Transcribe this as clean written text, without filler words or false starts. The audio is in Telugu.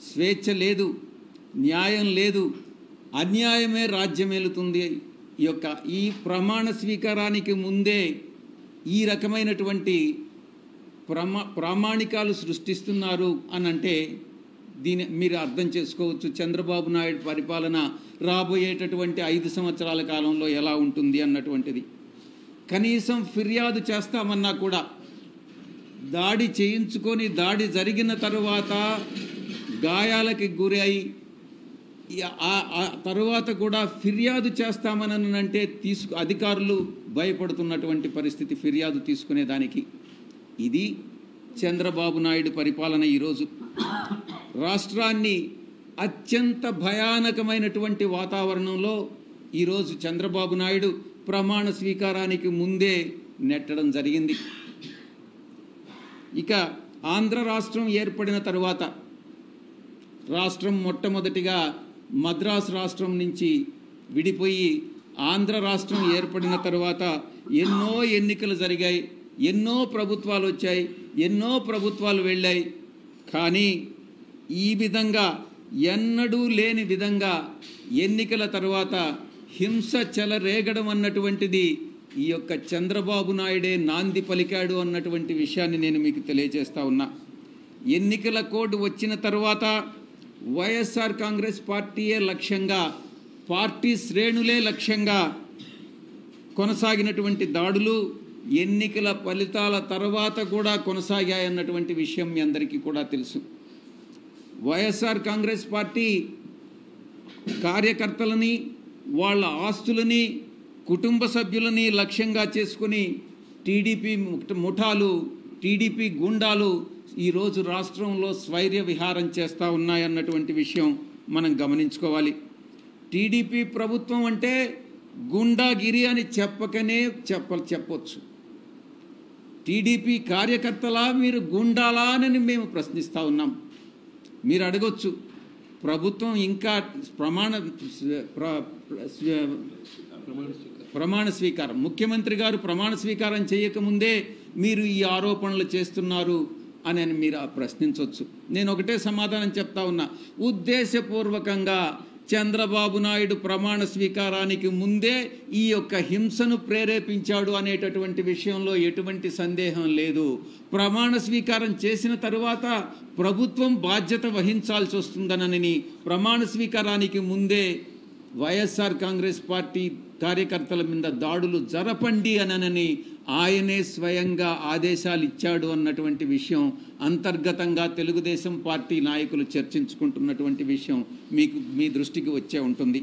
స్వేచ్ఛ లేదు, న్యాయం లేదు, అన్యాయమే రాజ్యమేలుతుంది. ఈ ప్రమాణ స్వీకారానికి ముందే ఈ రకమైనటువంటి ప్రామాణికాలు సృష్టిస్తున్నారు అని అంటే దీని మీరు అర్థం చేసుకోవచ్చు చంద్రబాబు నాయుడు పరిపాలన రాబోయేటటువంటి 5 సంవత్సరాల కాలంలో ఎలా ఉంటుంది అన్నటువంటిది. కనీసం ఫిర్యాదు చేస్తామన్నా కూడా దాడి చేయించుకొని దాడి జరిగిన తరువాత గాయాలకి గురై తరువాత కూడా ఫిర్యాదు చేస్తామనంటే అధికారులు భయపడుతున్నటువంటి పరిస్థితి ఫిర్యాదు తీసుకునేదానికి. ఇది చంద్రబాబు నాయుడు పరిపాలన. ఈరోజు రాష్ట్రాన్ని అత్యంత భయానకమైనటువంటి వాతావరణంలో ఈరోజు చంద్రబాబు నాయుడు ప్రమాణ స్వీకారానికి ముందే నెట్టడం జరిగింది. ఇక ఆంధ్ర రాష్ట్రం ఏర్పడిన తరువాత రాష్ట్రం మొట్టమొదటిగా మద్రాసు రాష్ట్రం నుంచి విడిపోయి ఆంధ్ర రాష్ట్రం ఏర్పడిన తరువాత ఎన్నో ఎన్నికలు జరిగాయి, ఎన్నో ప్రభుత్వాలు వచ్చాయి, ఎన్నో ప్రభుత్వాలు వెళ్ళాయి. కానీ ఈ విధంగా ఎన్నడూ లేని విధంగా ఎన్నికల తర్వాత హింస చెలరేగడం అన్నటువంటిది ఈ యొక్క చంద్రబాబు నాయుడే నాంది పలికాడు అన్నటువంటి విషయాన్ని నేను మీకు తెలియజేస్తా ఉన్నా. ఎన్నికల కోడ్ వచ్చిన తర్వాత వైఎస్ఆర్ కాంగ్రెస్ పార్టీయే లక్ష్యంగా, పార్టీ శ్రేణులే లక్ష్యంగా కొనసాగినటువంటి దాడులు ఎన్నికల ఫలితాల తర్వాత కూడా కొనసాగాయన్నటువంటి విషయం మీ అందరికీ కూడా తెలుసు. వైఎస్ఆర్ కాంగ్రెస్ పార్టీ కార్యకర్తలని, వాళ్ళ ఆస్తులని, కుటుంబ సభ్యులని లక్ష్యంగా చేసుకుని టీడీపీ ముఠాలు, టీడీపీ గుండాలు ఈరోజు రాష్ట్రంలో స్వైర్య విహారం చేస్తూ ఉన్నాయన్నటువంటి విషయం మనం గమనించుకోవాలి. టీడీపీ ప్రభుత్వం అంటే గుండాగిరి అని చెప్పొచ్చు. టీడీపీ కార్యకర్తలా మీరు గుండాలా అని మేము ప్రశ్నిస్తూ ఉన్నాం. మీరు అడగొచ్చు, ప్రభుత్వం ఇంకా ప్రమాణ స్వీకారం ముఖ్యమంత్రి గారు ప్రమాణ స్వీకారం చేయకముందే మీరు ఈ ఆరోపణలు చేస్తున్నారు అని మీరు ప్రశ్నించవచ్చు. నేను ఒకటే సమాధానం చెప్తా ఉన్నా, ఉద్దేశపూర్వకంగా చంద్రబాబు నాయుడు ప్రమాణ స్వీకారానికి ముందే ఈ యొక్క హింసను ప్రేరేపించాడు అనేటటువంటి విషయంలో ఎటువంటి సందేహం లేదు. ప్రమాణ స్వీకారం చేసిన తరువాత ప్రభుత్వం బాధ్యత వహించాల్సి వస్తుందనని ప్రమాణ స్వీకారానికి ముందే వైఎస్ఆర్ కాంగ్రెస్ పార్టీ కార్యకర్తల మీద దాడులు జరపండి అనని ఆయనే స్వయంగా ఆదేశాలు ఇచ్చాడు అన్నటువంటి విషయం అంతర్గతంగా తెలుగుదేశం పార్టీ నాయకులు చర్చించుకుంటున్నటువంటి విషయం మీ దృష్టికి వచ్చే ఉంటుంది.